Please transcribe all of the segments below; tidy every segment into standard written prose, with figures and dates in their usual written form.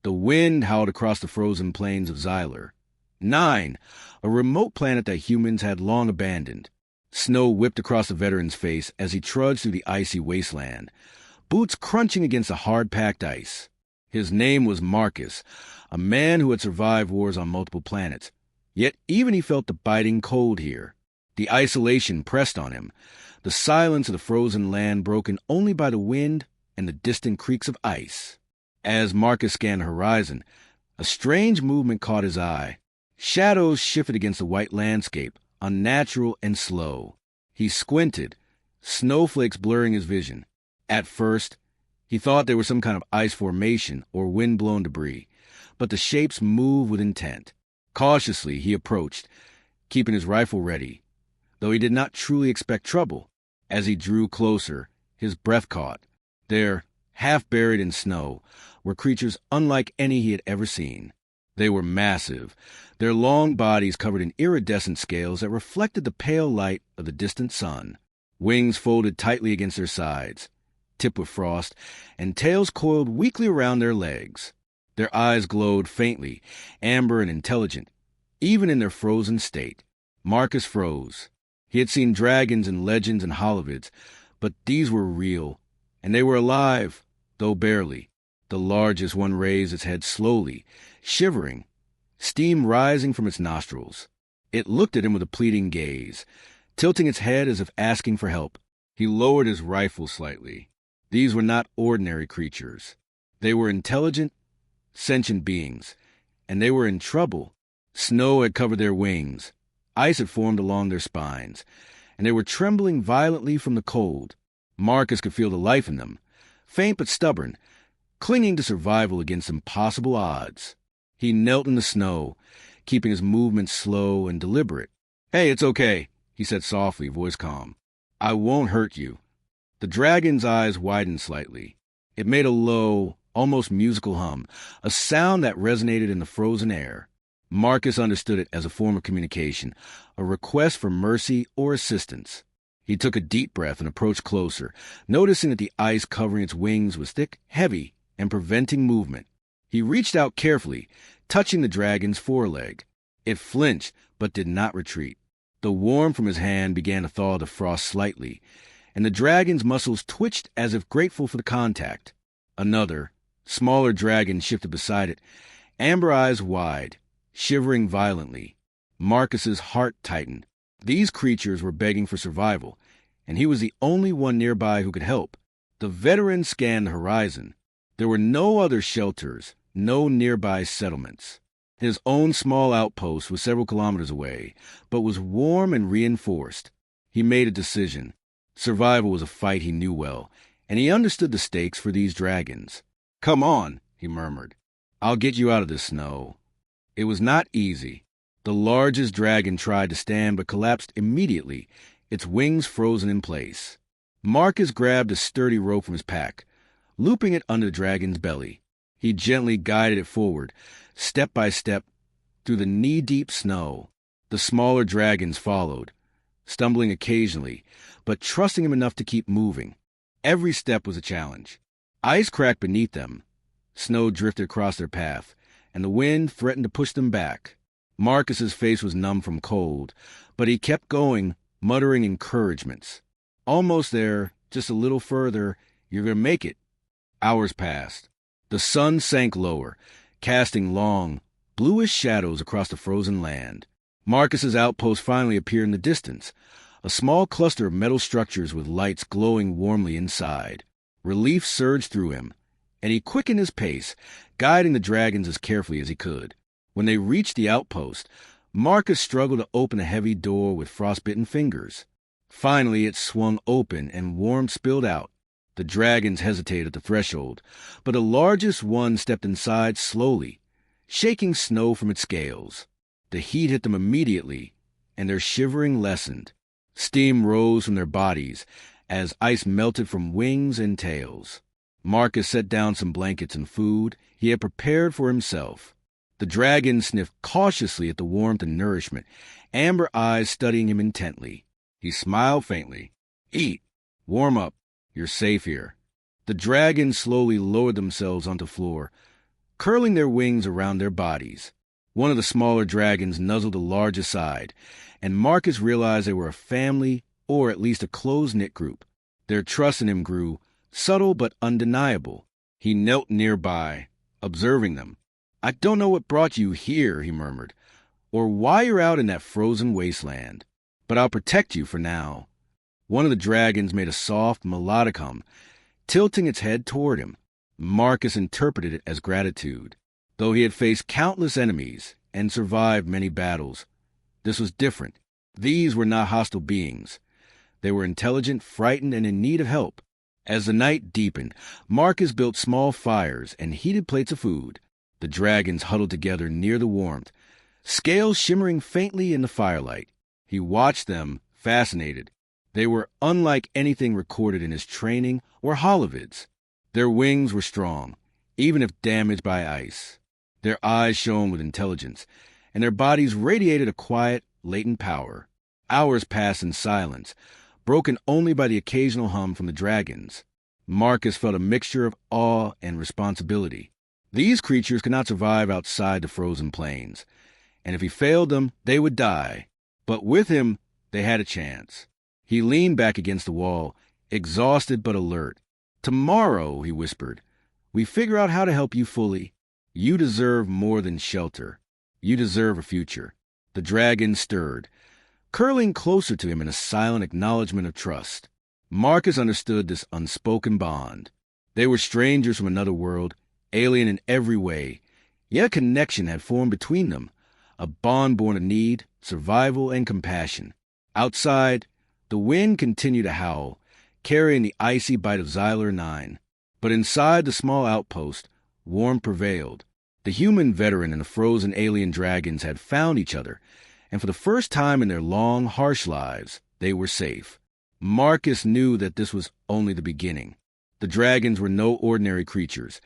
The wind howled across the frozen plains of Xyler. 9. A remote planet that humans had long abandoned. Snow whipped across the veteran's face as he trudged through the icy wasteland, boots crunching against the hard-packed ice. His name was Marcus, a man who had survived wars on multiple planets. Yet even he felt the biting cold here. The isolation pressed on him, the silence of the frozen land broken only by the wind and the distant creaks of ice. As Marcus scanned the horizon, a strange movement caught his eye. Shadows shifted against the white landscape, unnatural and slow. He squinted, snowflakes blurring his vision. At first, he thought they were some kind of ice formation or wind-blown debris, but the shapes moved with intent. Cautiously, he approached, keeping his rifle ready, though he did not truly expect trouble. As he drew closer, his breath caught. There, half buried in snow, were creatures unlike any he had ever seen. They were massive, their long bodies covered in iridescent scales that reflected the pale light of the distant sun. Wings folded tightly against their sides, tipped with frost, and tails coiled weakly around their legs. Their eyes glowed faintly, amber and intelligent, even in their frozen state. Marcus froze. He had seen dragons in legends and holovids, but these were real, and they were alive, though barely. The largest one raised its head slowly, shivering, steam rising from its nostrils. It looked at him with a pleading gaze, tilting its head as if asking for help. He lowered his rifle slightly. These were not ordinary creatures. They were intelligent, sentient beings, and they were in trouble. Snow had covered their wings, ice had formed along their spines, and they were trembling violently from the cold. Marcus could feel the life in them, faint but stubborn, clinging to survival against impossible odds. He knelt in the snow, keeping his movements slow and deliberate. "Hey, it's okay," he said softly, voice calm. "I won't hurt you." The dragon's eyes widened slightly. It made a low, almost musical hum, a sound that resonated in the frozen air. Marcus understood it as a form of communication, a request for mercy or assistance. He took a deep breath and approached closer, noticing that the ice covering its wings was thick, heavy, and preventing movement. He reached out carefully, touching the dragon's foreleg. It flinched, but did not retreat. The warmth from his hand began to thaw the frost slightly, and the dragon's muscles twitched as if grateful for the contact. Another, smaller dragon shifted beside it, amber eyes wide, shivering violently. Marcus's heart tightened. These creatures were begging for survival, and he was the only one nearby who could help. The veteran scanned the horizon. There were no other shelters, no nearby settlements. His own small outpost was several kilometers away, but was warm and reinforced. He made a decision. Survival was a fight he knew well, and he understood the stakes for these dragons. "Come on," he murmured. "I'll get you out of this snow." It was not easy. The largest dragon tried to stand but collapsed immediately, its wings frozen in place. Marcus grabbed a sturdy rope from his pack, looping it under the dragon's belly. He gently guided it forward, step by step, through the knee-deep snow. The smaller dragons followed, stumbling occasionally, but trusting him enough to keep moving. Every step was a challenge. Ice cracked beneath them. Snow drifted across their path, and the wind threatened to push them back. Marcus's face was numb from cold, but he kept going, muttering encouragements. "Almost there, just a little further, you're going to make it." Hours passed. The sun sank lower, casting long, bluish shadows across the frozen land. Marcus's outpost finally appeared in the distance, a small cluster of metal structures with lights glowing warmly inside. Relief surged through him, and he quickened his pace, guiding the dragons as carefully as he could. When they reached the outpost, Marcus struggled to open a heavy door with frostbitten fingers. Finally, it swung open and warmth spilled out. The dragons hesitated at the threshold, but the largest one stepped inside slowly, shaking snow from its scales. The heat hit them immediately, and their shivering lessened. Steam rose from their bodies as ice melted from wings and tails. Marcus set down some blankets and food he had prepared for himself. The dragon sniffed cautiously at the warmth and nourishment, amber eyes studying him intently. He smiled faintly. "Eat. Warm up. You're safe here." The dragons slowly lowered themselves onto the floor, curling their wings around their bodies. One of the smaller dragons nuzzled the large aside, and Marcus realized they were a family, or at least a close-knit group. Their trust in him grew, subtle but undeniable. He knelt nearby, observing them. "I don't know what brought you here," he murmured, "or why you're out in that frozen wasteland, but I'll protect you for now." One of the dragons made a soft, melodic hum, tilting its head toward him. Marcus interpreted it as gratitude. Though he had faced countless enemies and survived many battles, this was different. These were not hostile beings. They were intelligent, frightened, and in need of help. As the night deepened, Marcus built small fires and heated plates of food. The dragons huddled together near the warmth, scales shimmering faintly in the firelight. He watched them, fascinated. They were unlike anything recorded in his training or holovids. Their wings were strong, even if damaged by ice. Their eyes shone with intelligence, and their bodies radiated a quiet, latent power. Hours passed in silence, broken only by the occasional hum from the dragons. Marcus felt a mixture of awe and responsibility. These creatures could not survive outside the frozen plains, and if he failed them, they would die. But with him, they had a chance. He leaned back against the wall, exhausted but alert. "Tomorrow," he whispered, "we figure out how to help you fully. You deserve more than shelter. You deserve a future." The dragon stirred, curling closer to him in a silent acknowledgement of trust. Marcus understood this unspoken bond. They were strangers from another world, alien in every way, yet a connection had formed between them, a bond born of need, survival, and compassion. Outside, the wind continued to howl, carrying the icy bite of Xyler 9. But inside the small outpost, warmth prevailed. The human veteran and the frozen alien dragons had found each other, and for the first time in their long, harsh lives, they were safe. Marcus knew that this was only the beginning. The dragons were no ordinary creatures,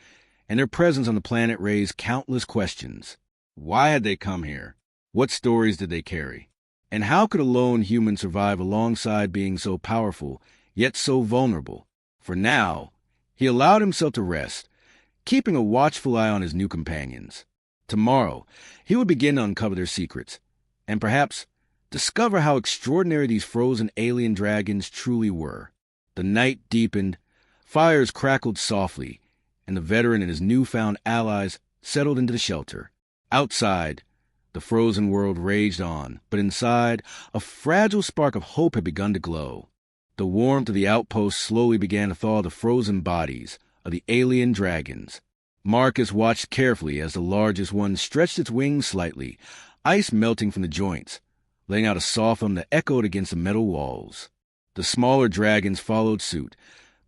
and their presence on the planet raised countless questions. Why had they come here? What stories did they carry? And how could a lone human survive alongside being so powerful, yet so vulnerable? For now, he allowed himself to rest, keeping a watchful eye on his new companions. Tomorrow, he would begin to uncover their secrets, and perhaps discover how extraordinary these frozen alien dragons truly were. The night deepened, fires crackled softly, and the veteran and his newfound allies settled into the shelter. Outside, the frozen world raged on, but inside, a fragile spark of hope had begun to glow. The warmth of the outpost slowly began to thaw the frozen bodies of the alien dragons. Marcus watched carefully as the largest one stretched its wings slightly, ice melting from the joints, laying out a soft hum that echoed against the metal walls. The smaller dragons followed suit,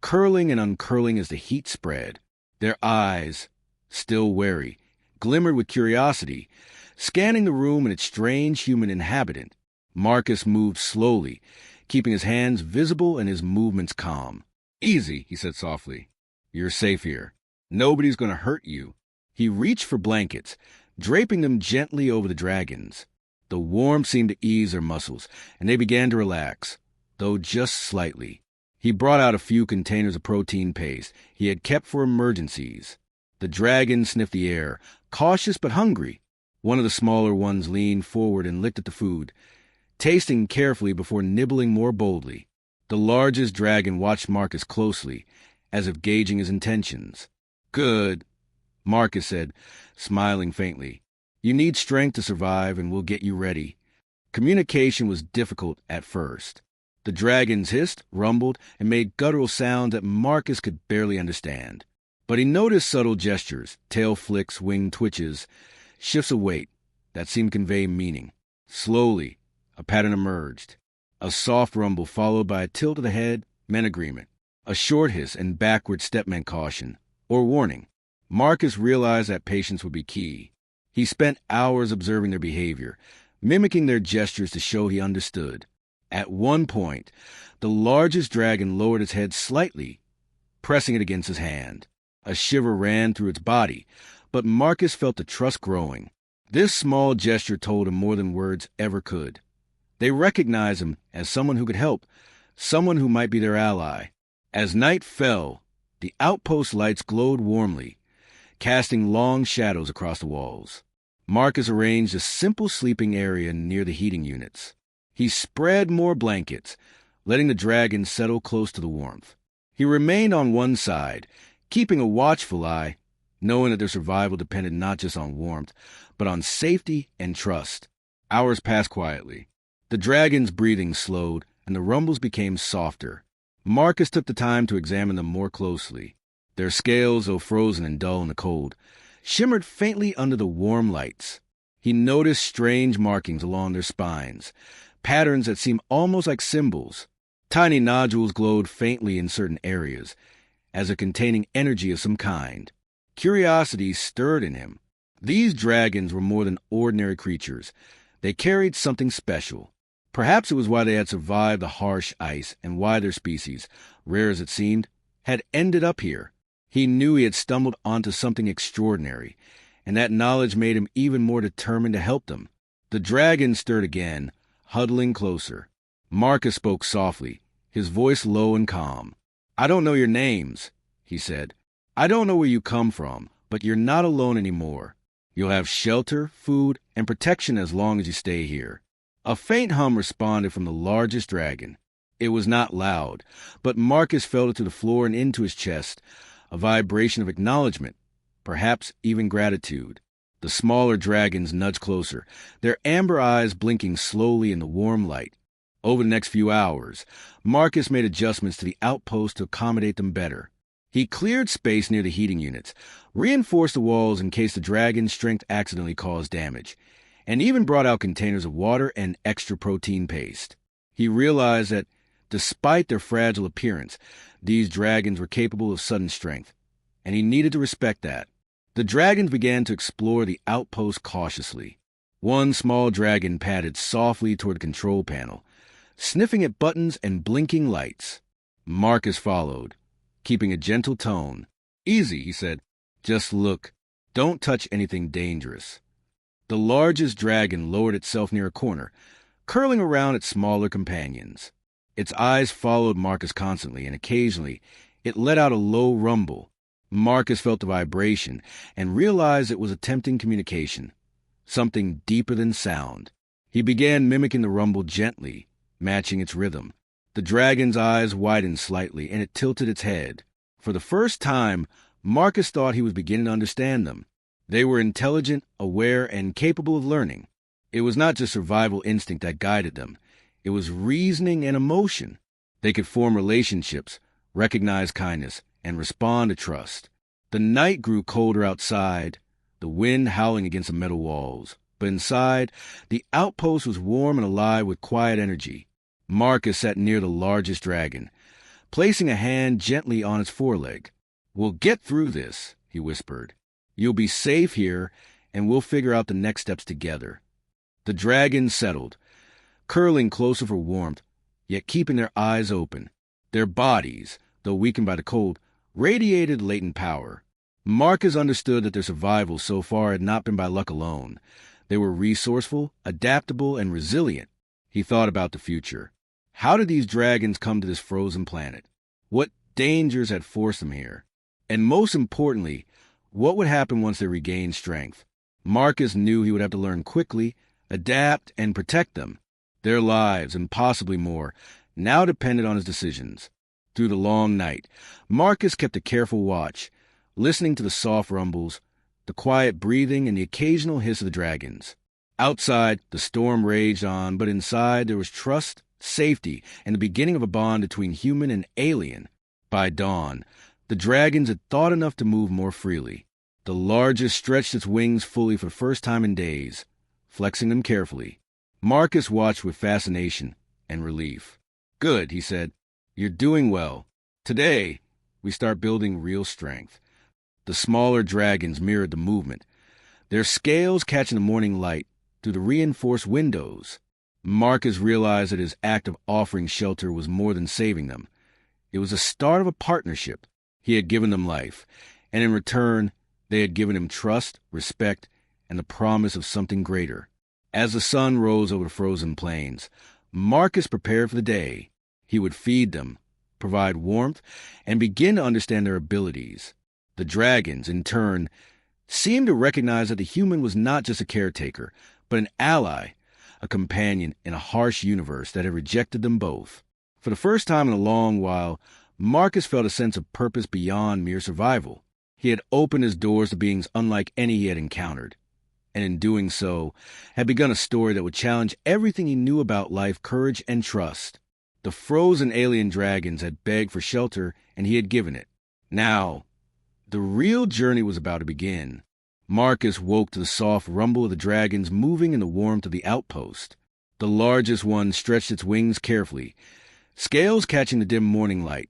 curling and uncurling as the heat spread. Their eyes, still wary, glimmered with curiosity, scanning the room and its strange human inhabitant. Marcus moved slowly, keeping his hands visible and his movements calm. "Easy," he said softly. "You're safe here. Nobody's going to hurt you." He reached for blankets, draping them gently over the dragons. The warmth seemed to ease their muscles, and they began to relax, though just slightly. He brought out a few containers of protein paste he had kept for emergencies. The dragons sniffed the air, cautious but hungry. One of the smaller ones leaned forward and licked at the food, tasting carefully before nibbling more boldly. The largest dragon watched Marcus closely, as if gauging his intentions. "Good," Marcus said, smiling faintly. "You need strength to survive, and we'll get you ready." Communication was difficult at first. The dragons hissed, rumbled, and made guttural sounds that Marcus could barely understand. But he noticed subtle gestures, tail flicks, wing twitches, shifts of weight that seemed to convey meaning. Slowly, a pattern emerged. A soft rumble followed by a tilt of the head meant agreement. A short hiss and backward step meant caution, or warning. Marcus realized that patience would be key. He spent hours observing their behavior, mimicking their gestures to show he understood. At one point, the largest dragon lowered its head slightly, pressing it against his hand. A shiver ran through its body, but Marcus felt the trust growing. This small gesture told him more than words ever could. They recognized him as someone who could help, someone who might be their ally. As night fell, the outpost lights glowed warmly, casting long shadows across the walls. Marcus arranged a simple sleeping area near the heating units. He spread more blankets, letting the dragons settle close to the warmth. He remained on one side, keeping a watchful eye, knowing that their survival depended not just on warmth, but on safety and trust. Hours passed quietly. The dragons' breathing slowed, and the rumbles became softer. Marcus took the time to examine them more closely. Their scales, though frozen and dull in the cold, shimmered faintly under the warm lights. He noticed strange markings along their spines, patterns that seemed almost like symbols. Tiny nodules glowed faintly in certain areas, as if containing energy of some kind. Curiosity stirred in him. These dragons were more than ordinary creatures. They carried something special. Perhaps it was why they had survived the harsh ice and why their species, rare as it seemed, had ended up here. He knew he had stumbled onto something extraordinary, and that knowledge made him even more determined to help them. The dragon stirred again, huddling closer. Marcus spoke softly, his voice low and calm. "I don't know your names," he said. "I don't know where you come from, but you're not alone anymore. You'll have shelter, food, and protection as long as you stay here." A faint hum responded from the largest dragon. It was not loud, but Marcus felt it to the floor and into his chest, a vibration of acknowledgement, perhaps even gratitude. The smaller dragons nudged closer, their amber eyes blinking slowly in the warm light. Over the next few hours, Marcus made adjustments to the outpost to accommodate them better. He cleared space near the heating units, reinforced the walls in case the dragon's strength accidentally caused damage, and even brought out containers of water and extra protein paste. He realized that, despite their fragile appearance, these dragons were capable of sudden strength, and he needed to respect that. The dragons began to explore the outpost cautiously. One small dragon padded softly toward the control panel, sniffing at buttons and blinking lights. Marcus followed, keeping a gentle tone. "Easy," he said. "Just look. Don't touch anything dangerous." The largest dragon lowered itself near a corner, curling around its smaller companions. Its eyes followed Marcus constantly, and occasionally it let out a low rumble. Marcus felt the vibration and realized it was attempting communication, something deeper than sound. He began mimicking the rumble gently, matching its rhythm. The dragon's eyes widened slightly, and it tilted its head. For the first time, Marcus thought he was beginning to understand them. They were intelligent, aware, and capable of learning. It was not just survival instinct that guided them. It was reasoning and emotion. They could form relationships, recognize kindness, and respond to trust. The night grew colder outside, the wind howling against the metal walls. But inside, the outpost was warm and alive with quiet energy. Marcus sat near the largest dragon, placing a hand gently on its foreleg. "We'll get through this," he whispered. "You'll be safe here, and we'll figure out the next steps together." The dragons settled, curling closer for warmth, yet keeping their eyes open. Their bodies, though weakened by the cold, radiated latent power. Marcus understood that their survival so far had not been by luck alone. They were resourceful, adaptable, and resilient. He thought about the future. How did these dragons come to this frozen planet? What dangers had forced them here? And most importantly, what would happen once they regained strength? Marcus knew he would have to learn quickly, adapt, and protect them. Their lives, and possibly more, now depended on his decisions. Through the long night, Marcus kept a careful watch, listening to the soft rumbles, the quiet breathing, and the occasional hiss of the dragons. Outside, the storm raged on, but inside there was trust, safety, and the beginning of a bond between human and alien. By dawn, the dragons had thought enough to move more freely. The largest stretched its wings fully for the first time in days, flexing them carefully. Marcus watched with fascination and relief. "Good," he said. "You're doing well. Today, we start building real strength." The smaller dragons mirrored the movement, their scales catching the morning light through the reinforced windows. Marcus realized that his act of offering shelter was more than saving them. It was the start of a partnership. He had given them life, and in return, they had given him trust, respect, and the promise of something greater. As the sun rose over the frozen plains, Marcus prepared for the day. He would feed them, provide warmth, and begin to understand their abilities. The dragons, in turn, seemed to recognize that the human was not just a caretaker, but an ally, a companion in a harsh universe that had rejected them both. For the first time in a long while, Marcus felt a sense of purpose beyond mere survival. He had opened his doors to beings unlike any he had encountered, and in doing so, had begun a story that would challenge everything he knew about life, courage, and trust. The frozen alien dragons had begged for shelter, and he had given it. Now, the real journey was about to begin. Marcus woke to the soft rumble of the dragons moving in the warmth of the outpost. The largest one stretched its wings carefully, scales catching the dim morning light,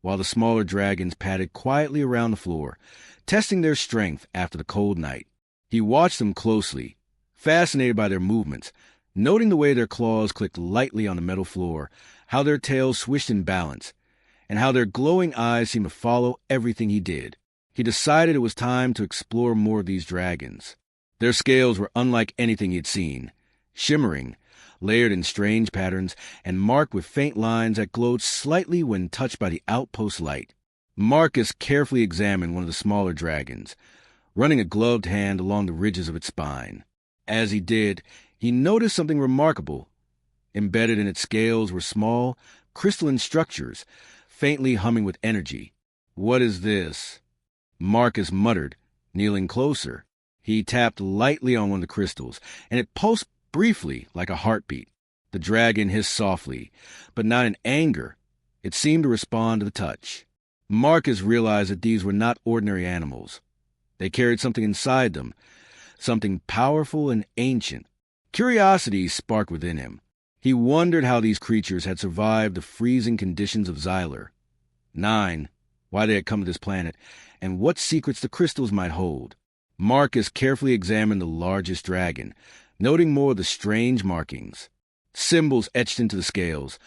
while the smaller dragons padded quietly around the floor, testing their strength after the cold night. He watched them closely, fascinated by their movements, noting the way their claws clicked lightly on the metal floor, how their tails swished in balance, and how their glowing eyes seemed to follow everything he did. He decided it was time to explore more of these dragons. Their scales were unlike anything he had seen, shimmering, layered in strange patterns, and marked with faint lines that glowed slightly when touched by the outpost light. Marcus carefully examined one of the smaller dragons, running a gloved hand along the ridges of its spine. As he did, he noticed something remarkable. Embedded in its scales were small, crystalline structures, faintly humming with energy. "What is this?" Marcus muttered, kneeling closer. He tapped lightly on one of the crystals, and it pulsed briefly like a heartbeat. The dragon hissed softly, but not in anger. It seemed to respond to the touch. Marcus realized that these were not ordinary animals. They carried something inside them, something powerful and ancient. Curiosity sparked within him. He wondered how these creatures had survived the freezing conditions of Xyler. 9. Why they had come to this planet, and what secrets the crystals might hold. Marcus carefully examined the largest dragon, noting more of the strange markings. Symbols etched into the scales,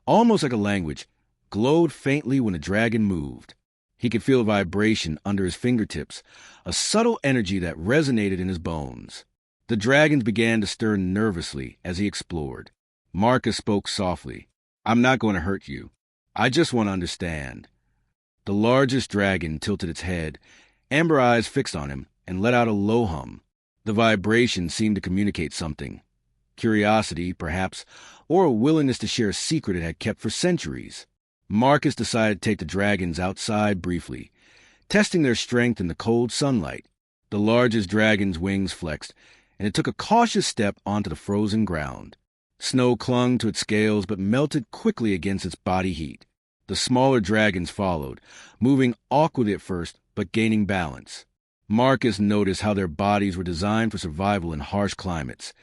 almost like a language, glowed faintly when the dragon moved. He could feel a vibration under his fingertips, a subtle energy that resonated in his bones. The dragons began to stir nervously as he explored. Marcus spoke softly. "I'm not going to hurt you. I just want to understand." The largest dragon tilted its head, amber eyes fixed on him, and let out a low hum. The vibration seemed to communicate something. Curiosity, perhaps, or a willingness to share a secret it had kept for centuries. Marcus decided to take the dragons outside briefly, testing their strength in the cold sunlight. The largest dragon's wings flexed, and it took a cautious step onto the frozen ground. Snow clung to its scales but melted quickly against its body heat. The smaller dragons followed, moving awkwardly at first, but gaining balance. Marcus noticed how their bodies were designed for survival in harsh climates.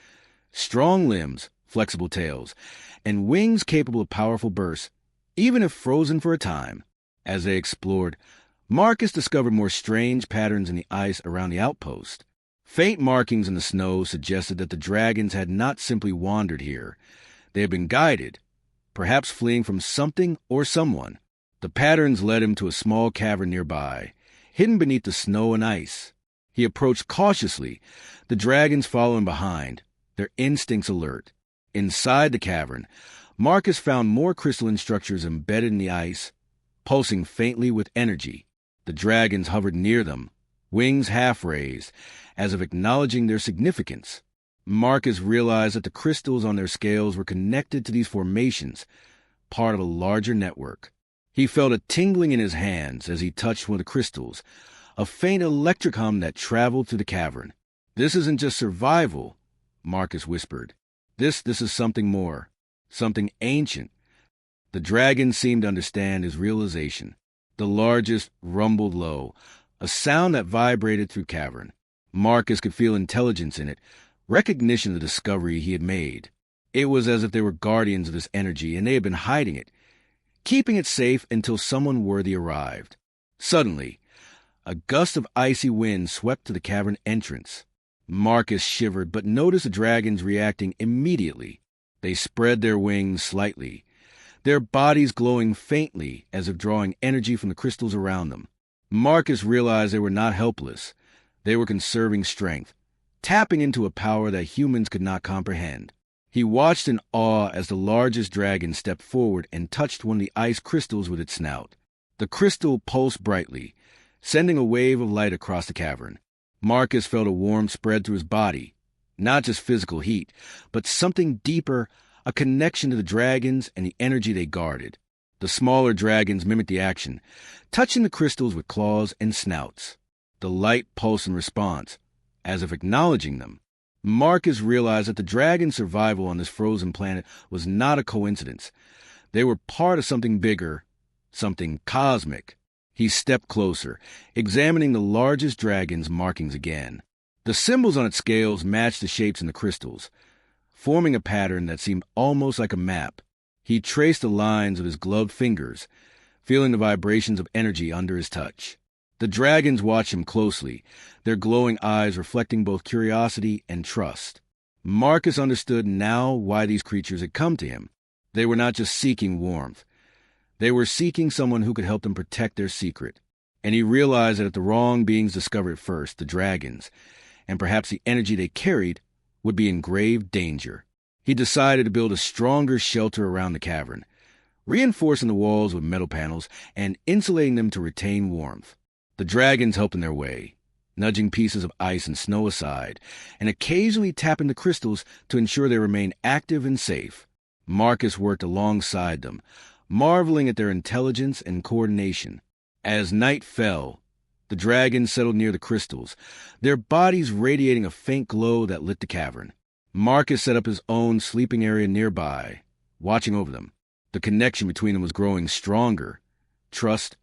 Strong limbs, flexible tails, and wings capable of powerful bursts, even if frozen for a time. As they explored, Marcus discovered more strange patterns in the ice around the outpost. Faint markings in the snow suggested that the dragons had not simply wandered here. They had been guided, perhaps fleeing from something or someone. The patterns led him to a small cavern nearby, hidden beneath the snow and ice. He approached cautiously, the dragons following behind, their instincts alert. Inside the cavern, Marcus found more crystalline structures embedded in the ice, pulsing faintly with energy. The dragons hovered near them, wings half raised, as if acknowledging their significance. Marcus realized that the crystals on their scales were connected to these formations, part of a larger network. He felt a tingling in his hands as he touched one of the crystals, a faint electric hum that traveled through the cavern. "This isn't just survival," Marcus whispered. This is something more, something ancient." The dragon seemed to understand his realization. The largest rumbled low, a sound that vibrated through cavern. Marcus could feel intelligence in it, recognition of the discovery he had made. It was as if they were guardians of this energy, and they had been hiding it, keeping it safe until someone worthy arrived. Suddenly, a gust of icy wind swept to the cavern entrance. Marcus shivered, but noticed the dragons reacting immediately. They spread their wings slightly, their bodies glowing faintly as if drawing energy from the crystals around them. Marcus realized they were not helpless. They were conserving strength, tapping into a power that humans could not comprehend. He watched in awe as the largest dragon stepped forward and touched one of the ice crystals with its snout. The crystal pulsed brightly, sending a wave of light across the cavern. Marcus felt a warmth spread through his body. Not just physical heat, but something deeper, a connection to the dragons and the energy they guarded. The smaller dragons mimicked the action, touching the crystals with claws and snouts. The light pulsed in response, as if acknowledging them. Marcus realized that the dragon's survival on this frozen planet was not a coincidence. They were part of something bigger, something cosmic. He stepped closer, examining the largest dragon's markings again. The symbols on its scales matched the shapes in the crystals, forming a pattern that seemed almost like a map. He traced the lines of his gloved fingers, feeling the vibrations of energy under his touch. The dragons watched him closely, their glowing eyes reflecting both curiosity and trust. Marcus understood now why these creatures had come to him. They were not just seeking warmth. They were seeking someone who could help them protect their secret. And he realized that if the wrong beings discovered first, the dragons, and perhaps the energy they carried, would be in grave danger. He decided to build a stronger shelter around the cavern, reinforcing the walls with metal panels and insulating them to retain warmth. The dragons helped in their way, nudging pieces of ice and snow aside, and occasionally tapping the crystals to ensure they remained active and safe. Marcus worked alongside them, marveling at their intelligence and coordination. As night fell, the dragons settled near the crystals, their bodies radiating a faint glow that lit the cavern. Marcus set up his own sleeping area nearby, watching over them. The connection between them was growing stronger. Trust,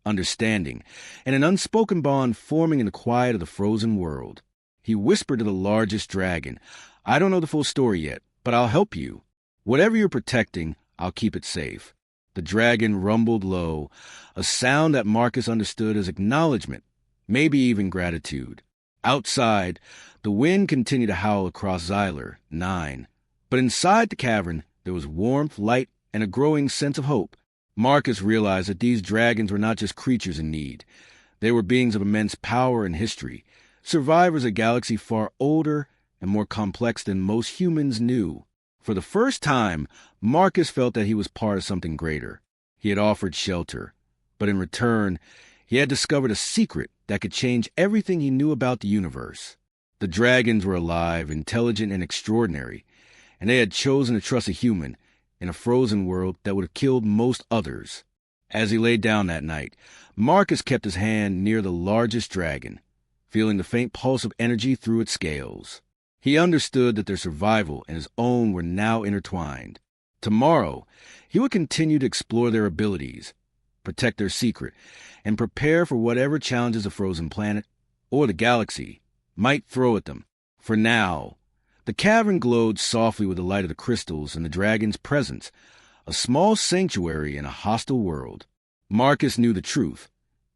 understanding, and an unspoken bond forming in the quiet of the frozen world. He whispered to the largest dragon, "I don't know the full story yet, but I'll help you. Whatever you're protecting, I'll keep it safe." The dragon rumbled low, a sound that Marcus understood as acknowledgement, maybe even gratitude. Outside, the wind continued to howl across Xyler, 9. But inside the cavern, there was warmth, light, and a growing sense of hope. Marcus realized that these dragons were not just creatures in need. They were beings of immense power and history, survivors of a galaxy far older and more complex than most humans knew. For the first time, Marcus felt that he was part of something greater. He had offered shelter, but in return, he had discovered a secret that could change everything he knew about the universe. The dragons were alive, intelligent, and extraordinary, and they had chosen to trust a human in a frozen world that would have killed most others. As he lay down that night, Marcus kept his hand near the largest dragon, feeling the faint pulse of energy through its scales. He understood that their survival and his own were now intertwined. Tomorrow, he would continue to explore their abilities, protect their secret, and prepare for whatever challenges the frozen planet, or the galaxy, might throw at them. For now, the cavern glowed softly with the light of the crystals and the dragon's presence, a small sanctuary in a hostile world. Marcus knew the truth.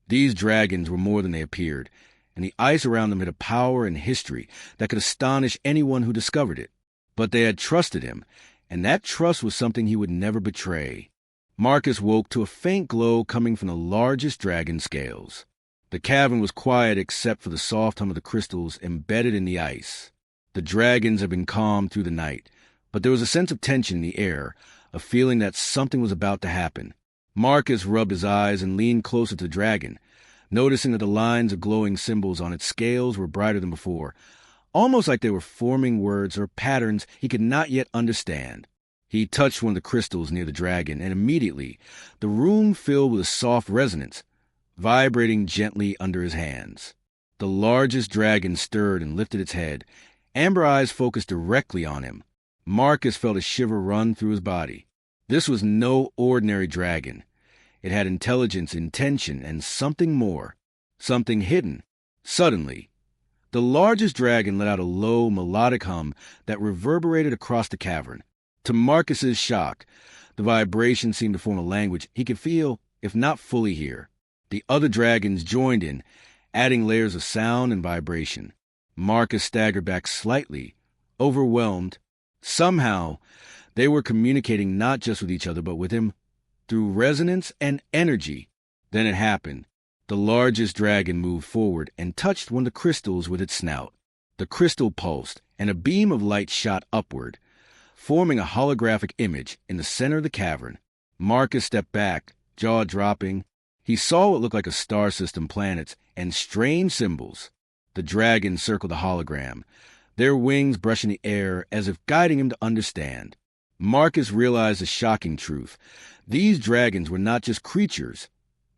These dragons were more than they appeared, and the ice around them had a power and history that could astonish anyone who discovered it. But they had trusted him, and that trust was something he would never betray. Marcus woke to a faint glow coming from the largest dragon scales. The cavern was quiet except for the soft hum of the crystals embedded in the ice. The dragons had been calm through the night, but there was a sense of tension in the air, a feeling that something was about to happen. Marcus rubbed his eyes and leaned closer to the dragon, noticing that the lines of glowing symbols on its scales were brighter than before, almost like they were forming words or patterns he could not yet understand. He touched one of the crystals near the dragon, and immediately the room filled with a soft resonance, vibrating gently under his hands. The largest dragon stirred and lifted its head, amber eyes focused directly on him. Marcus felt a shiver run through his body. This was no ordinary dragon. It had intelligence, intention, and something more, something hidden. Suddenly, the largest dragon let out a low, melodic hum that reverberated across the cavern. To Marcus's shock, the vibration seemed to form a language he could feel, if not fully hear. The other dragons joined in, adding layers of sound and vibration. Marcus staggered back slightly, overwhelmed. Somehow, they were communicating not just with each other, but with him, through resonance and energy. Then it happened. The largest dragon moved forward and touched one of the crystals with its snout. The crystal pulsed, and a beam of light shot upward, forming a holographic image in the center of the cavern. Marcus stepped back, jaw dropping. He saw what looked like a star system, planets, and strange symbols. The dragons circled the hologram, their wings brushing the air as if guiding him to understand. Marcus realized a shocking truth. These dragons were not just creatures.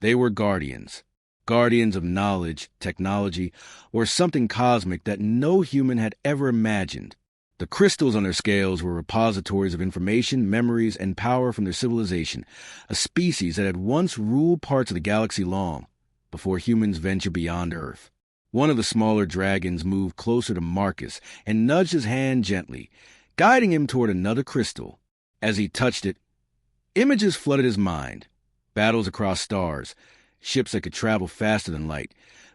They were guardians. Guardians of knowledge, technology, or something cosmic that no human had ever imagined. The crystals on their scales were repositories of information, memories, and power from their civilization, a species that had once ruled parts of the galaxy long before humans ventured beyond Earth. One of the smaller dragons moved closer to Marcus and nudged his hand gently, guiding him toward another crystal. As he touched it, images flooded his mind. Battles across stars, ships that could travel faster than light,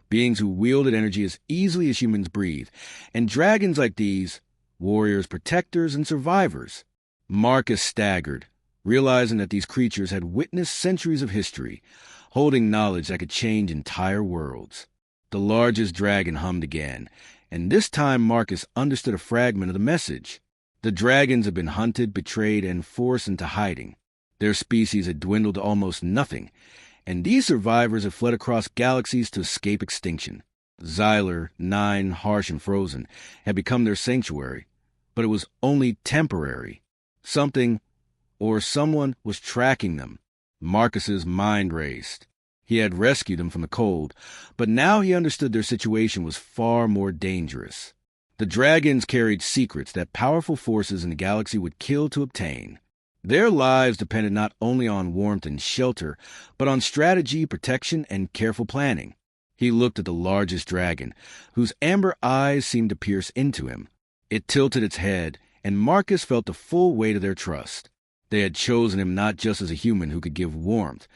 beings who wielded energy as easily as humans breathe, and dragons like these, warriors, protectors, and survivors. Marcus staggered, realizing that these creatures had witnessed centuries of history, holding knowledge that could change entire worlds. The largest dragon hummed again, and this time Marcus understood a fragment of the message. The dragons had been hunted, betrayed, and forced into hiding. Their species had dwindled to almost nothing, and these survivors had fled across galaxies to escape extinction. Xyler, 9, harsh and frozen, had become their sanctuary, but it was only temporary. Something or someone was tracking them. Marcus's mind raced. He had rescued them from the cold, but now he understood their situation was far more dangerous. The dragons carried secrets that powerful forces in the galaxy would kill to obtain. Their lives depended not only on warmth and shelter, but on strategy, protection, and careful planning. He looked at the largest dragon, whose amber eyes seemed to pierce into him. It tilted its head, and Marcus felt the full weight of their trust. They had chosen him not just as a human who could give warmth,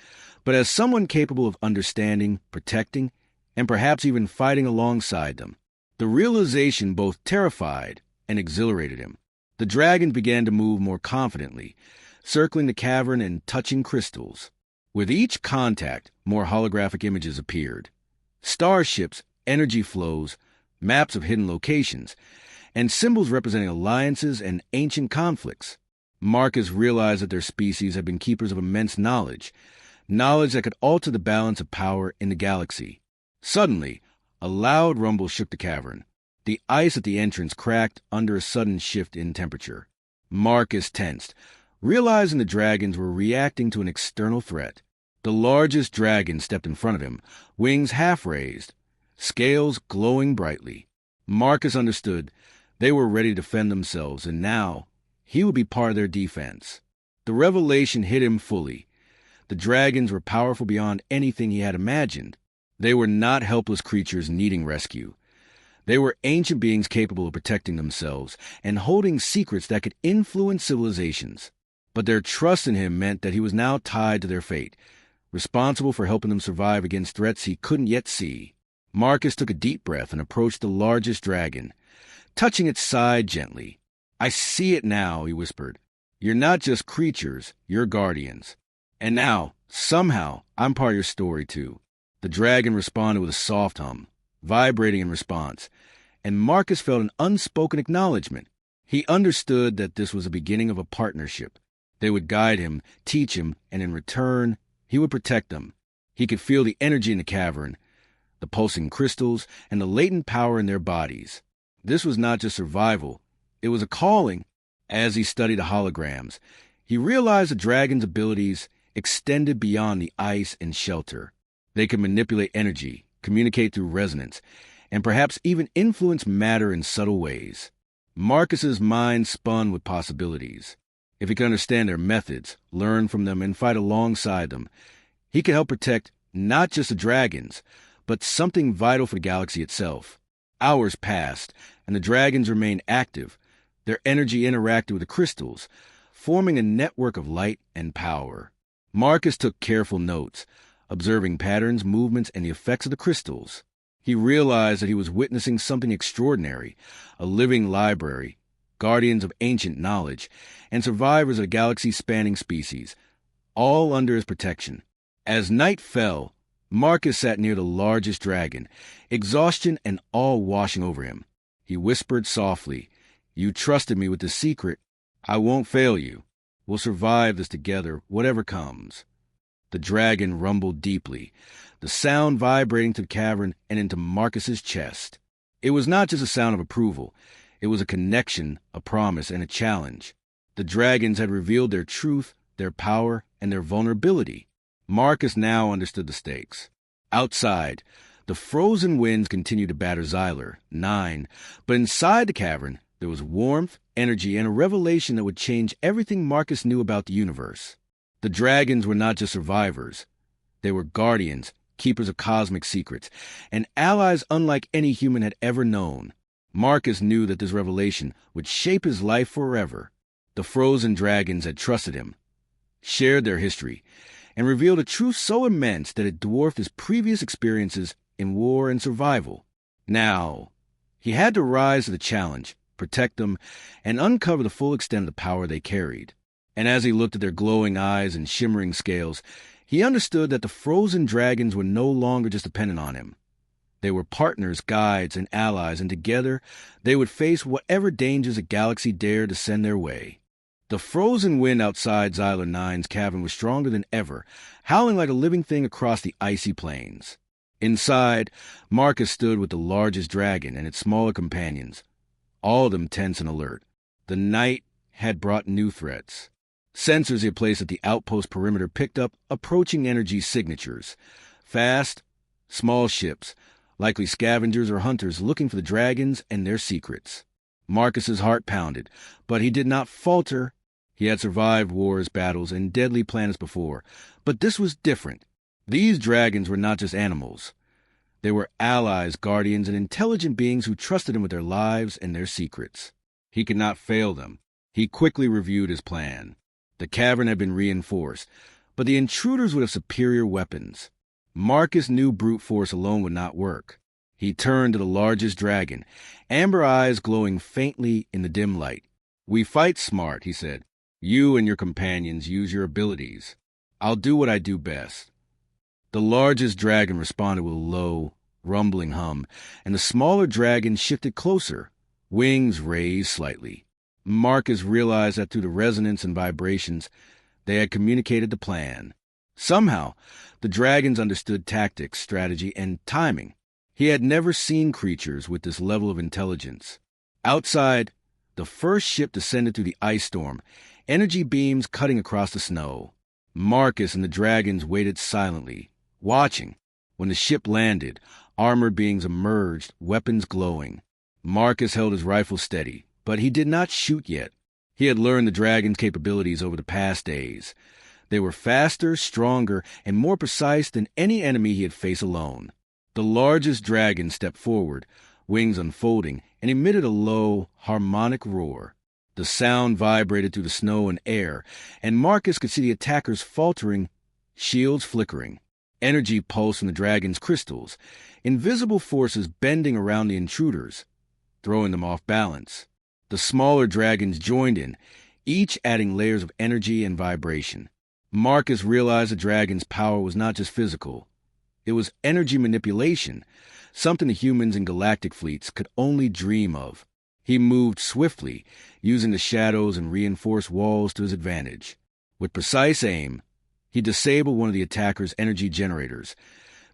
but as someone capable of understanding, protecting, and perhaps even fighting alongside them. The realization both terrified and exhilarated him. The dragons began to move more confidently, circling the cavern and touching crystals. With each contact, more holographic images appeared. Starships, energy flows, maps of hidden locations, and symbols representing alliances and ancient conflicts. Marcus realized that their species had been keepers of immense knowledge that could alter the balance of power in the galaxy. Suddenly, a loud rumble shook the cavern. The ice at the entrance cracked under a sudden shift in temperature. Marcus tensed, realizing the dragons were reacting to an external threat. The largest dragon stepped in front of him, wings half-raised, scales glowing brightly. Marcus understood they were ready to defend themselves, and now he would be part of their defense. The revelation hit him fully. The dragons were powerful beyond anything he had imagined. They were not helpless creatures needing rescue. They were ancient beings capable of protecting themselves and holding secrets that could influence civilizations. But their trust in him meant that he was now tied to their fate, responsible for helping them survive against threats he couldn't yet see. Marcus took a deep breath and approached the largest dragon, touching its side gently. "I see it now," he whispered. "You're not just creatures, you're guardians. And now, somehow, I'm part of your story too." The dragon responded with a soft hum, vibrating in response, and Marcus felt an unspoken acknowledgement. He understood that this was the beginning of a partnership. They would guide him, teach him, and in return, he would protect them. He could feel the energy in the cavern, the pulsing crystals, and the latent power in their bodies. This was not just survival, it was a calling. As he studied the holograms, he realized the dragon's abilities extended beyond the ice and shelter. They could manipulate energy, communicate through resonance, and perhaps even influence matter in subtle ways. Marcus's mind spun with possibilities. If he could understand their methods, learn from them, and fight alongside them, he could help protect not just the dragons, but something vital for the galaxy itself. Hours passed, and the dragons remained active. Their energy interacted with the crystals, forming a network of light and power. Marcus took careful notes, observing patterns, movements, and the effects of the crystals. He realized that he was witnessing something extraordinary, a living library, guardians of ancient knowledge, and survivors of a galaxy-spanning species, all under his protection. As night fell, Marcus sat near the largest dragon, exhaustion and awe washing over him. He whispered softly, "You trusted me with the secret. I won't fail you. We'll survive this together, whatever comes." The dragon rumbled deeply, the sound vibrating to the cavern and into Marcus's chest. It was not just a sound of approval. It was a connection, a promise, and a challenge. The dragons had revealed their truth, their power, and their vulnerability. Marcus now understood the stakes. Outside, the frozen winds continued to batter Xyler, 9, but inside the cavern, there was warmth, energy, and a revelation that would change everything Marcus knew about the universe. The dragons were not just survivors. They were guardians, keepers of cosmic secrets, and allies unlike any human had ever known. Marcus knew that this revelation would shape his life forever. The frozen dragons had trusted him, shared their history, and revealed a truth so immense that it dwarfed his previous experiences in war and survival. Now, he had to rise to the challenge, protect them, and uncover the full extent of the power they carried. And as he looked at their glowing eyes and shimmering scales, he understood that the frozen dragons were no longer just dependent on him. They were partners, guides, and allies, and together they would face whatever dangers the galaxy dared to send their way. The frozen wind outside Xyler 9's cavern was stronger than ever, howling like a living thing across the icy plains. Inside, Marcus stood with the largest dragon and its smaller companions, all of them tense and alert. The night had brought new threats. Sensors he had placed at the outpost perimeter picked up approaching energy signatures. Fast, small ships, likely scavengers or hunters looking for the dragons and their secrets. Marcus's heart pounded, but he did not falter. He had survived wars, battles, and deadly planets before, but this was different. These dragons were not just animals. They were allies, guardians, and intelligent beings who trusted him with their lives and their secrets. He could not fail them. He quickly reviewed his plan. The cavern had been reinforced, but the intruders would have superior weapons. Marcus knew brute force alone would not work. He turned to the largest dragon, amber eyes glowing faintly in the dim light. "We fight smart," he said. "You and your companions use your abilities. I'll do what I do best." The largest dragon responded with a low, rumbling hum, and the smaller dragon shifted closer, wings raised slightly. Marcus realized that through the resonance and vibrations, they had communicated the plan. Somehow, the dragons understood tactics, strategy, and timing. He had never seen creatures with this level of intelligence. Outside, the first ship descended through the ice storm, energy beams cutting across the snow. Marcus and the dragons waited silently, watching. When the ship landed, armored beings emerged, weapons glowing. Marcus held his rifle steady, but he did not shoot yet. He had learned the dragon's capabilities over the past days. They were faster, stronger, and more precise than any enemy he had faced alone. The largest dragon stepped forward, wings unfolding, and emitted a low, harmonic roar. The sound vibrated through the snow and air, and Marcus could see the attackers faltering, shields flickering. Energy pulsed from the dragon's crystals, invisible forces bending around the intruders, throwing them off balance. The smaller dragons joined in, each adding layers of energy and vibration. Marcus realized the dragon's power was not just physical. It was energy manipulation, something the humans in galactic fleets could only dream of. He moved swiftly, using the shadows and reinforced walls to his advantage. With precise aim, he disabled one of the attackers' energy generators,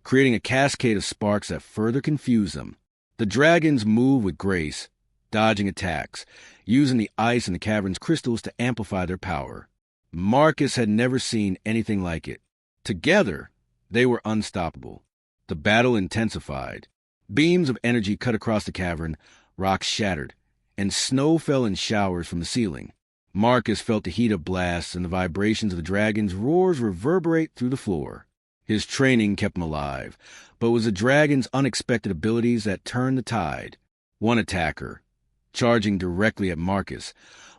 creating a cascade of sparks that further confused them. The dragons moved with grace, dodging attacks, using the ice and the cavern's crystals to amplify their power. Marcus had never seen anything like it. Together, they were unstoppable. The battle intensified. Beams of energy cut across the cavern, rocks shattered, and snow fell in showers from the ceiling. Marcus felt the heat of blasts and the vibrations of the dragon's roars reverberate through the floor. His training kept him alive, but it was the dragon's unexpected abilities that turned the tide. One attacker, charging directly at Marcus,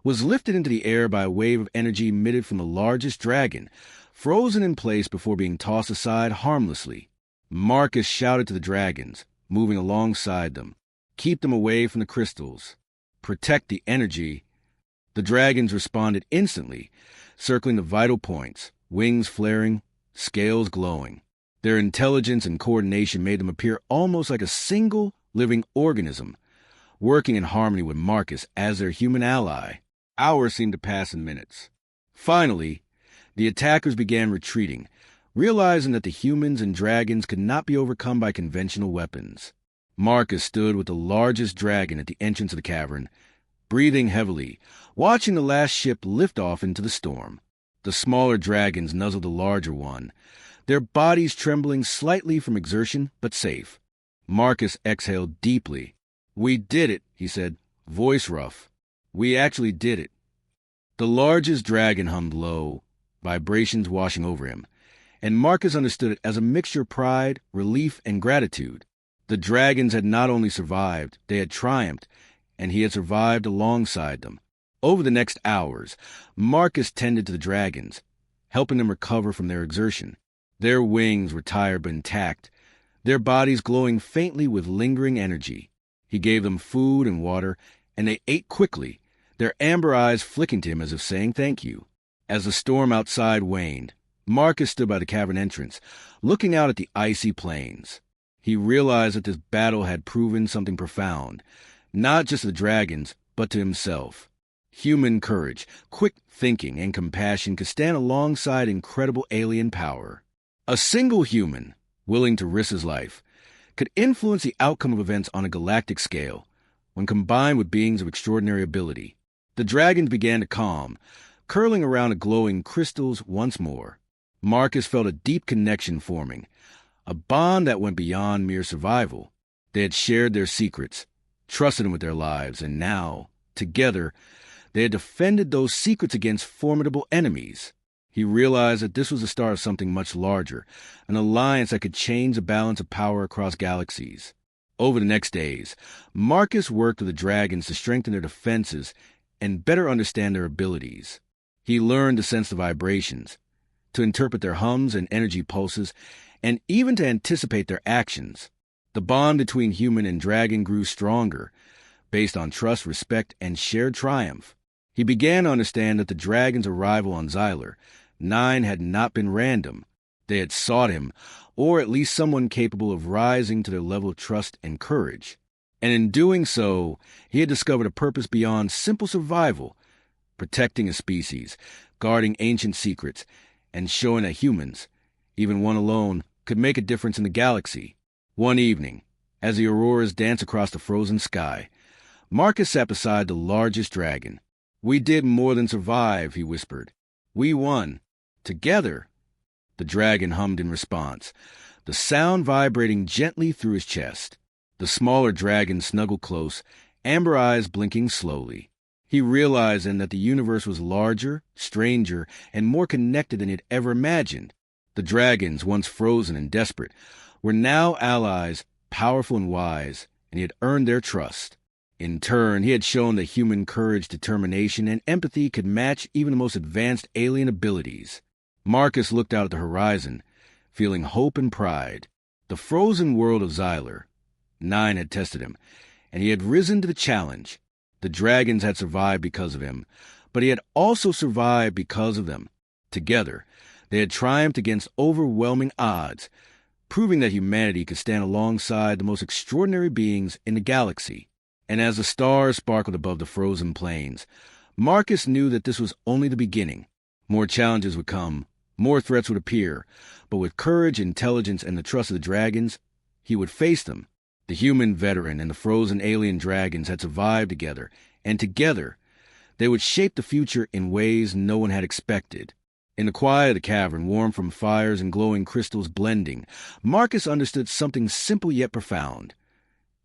was lifted into the air by a wave of energy emitted from the largest dragon, frozen in place before being tossed aside harmlessly. Marcus shouted to the dragons, moving alongside them, "Keep them away from the crystals. Protect the energy." The dragons responded instantly, circling the vital points, wings flaring, scales glowing. Their intelligence and coordination made them appear almost like a single living organism, working in harmony with Marcus as their human ally. Hours seemed to pass in minutes. Finally, the attackers began retreating, realizing that the humans and dragons could not be overcome by conventional weapons. Marcus stood with the largest dragon at the entrance of the cavern, breathing heavily, watching the last ship lift off into the storm. The smaller dragons nuzzled the larger one, their bodies trembling slightly from exertion, but safe. Marcus exhaled deeply. "We did it," he said, voice rough. "We actually did it." The largest dragon hummed low, vibrations washing over him, and Marcus understood it as a mixture of pride, relief, and gratitude. The dragons had not only survived, they had triumphed, and he had survived alongside them. Over the next hours, Marcus tended to the dragons, helping them recover from their exertion. Their wings were tired but intact, their bodies glowing faintly with lingering energy. He gave them food and water, and they ate quickly, their amber eyes flicking to him as if saying thank you. As the storm outside waned, Marcus stood by the cavern entrance, looking out at the icy plains. He realized that this battle had proven something profound, not just to the dragons, but to himself. Human courage, quick thinking, and compassion could stand alongside incredible alien power. A single human, willing to risk his life, could influence the outcome of events on a galactic scale, when combined with beings of extraordinary ability. The dragons began to calm, curling around the glowing crystals once more. Marcus felt a deep connection forming, a bond that went beyond mere survival. They had shared their secrets, trusted him with their lives, and now, together, they had defended those secrets against formidable enemies. He realized that this was the start of something much larger, an alliance that could change the balance of power across galaxies. Over the next days, Marcus worked with the dragons to strengthen their defenses and better understand their abilities. He learned to sense the vibrations, to interpret their hums and energy pulses, and even to anticipate their actions. The bond between human and dragon grew stronger, based on trust, respect, and shared triumph. He began to understand that the dragon's arrival on Xyler 9 had not been random. They had sought him, or at least someone capable of rising to their level of trust and courage. And in doing so, he had discovered a purpose beyond simple survival, protecting a species, guarding ancient secrets, and showing that humans, even one alone, could make a difference in the galaxy. One evening, as the auroras danced across the frozen sky, Marcus sat beside the largest dragon. "We did more than survive," he whispered. "We won. Together." The dragon hummed in response, the sound vibrating gently through his chest. The smaller dragon snuggled close, amber eyes blinking slowly. He realized then that the universe was larger, stranger, and more connected than he had ever imagined. The dragons, once frozen and desperate, were now allies, powerful and wise, and he had earned their trust. In turn, he had shown that human courage, determination, and empathy could match even the most advanced alien abilities. Marcus looked out at the horizon, feeling hope and pride. The frozen world of Xyler 9 had tested him, and he had risen to the challenge. The dragons had survived because of him, but he had also survived because of them. Together, they had triumphed against overwhelming odds, proving that humanity could stand alongside the most extraordinary beings in the galaxy. And as the stars sparkled above the frozen plains, Marcus knew that this was only the beginning. More challenges would come, more threats would appear, but with courage, intelligence, and the trust of the dragons, he would face them. The human veteran and the frozen alien dragons had survived together, and together, they would shape the future in ways no one had expected. In the quiet of the cavern, warm from fires and glowing crystals blending, Marcus understood something simple yet profound.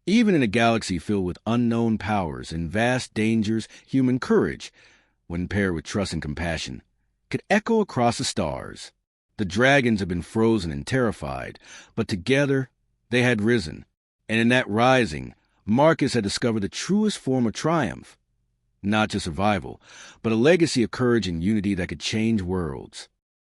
Even in a galaxy filled with unknown powers and vast dangers, human courage, when paired with trust and compassion, could echo across the stars. The dragons had been frozen and terrified, but together they had risen. And in that rising, Marcus had discovered the truest form of triumph. Not just survival, but a legacy of courage and unity that could change worlds.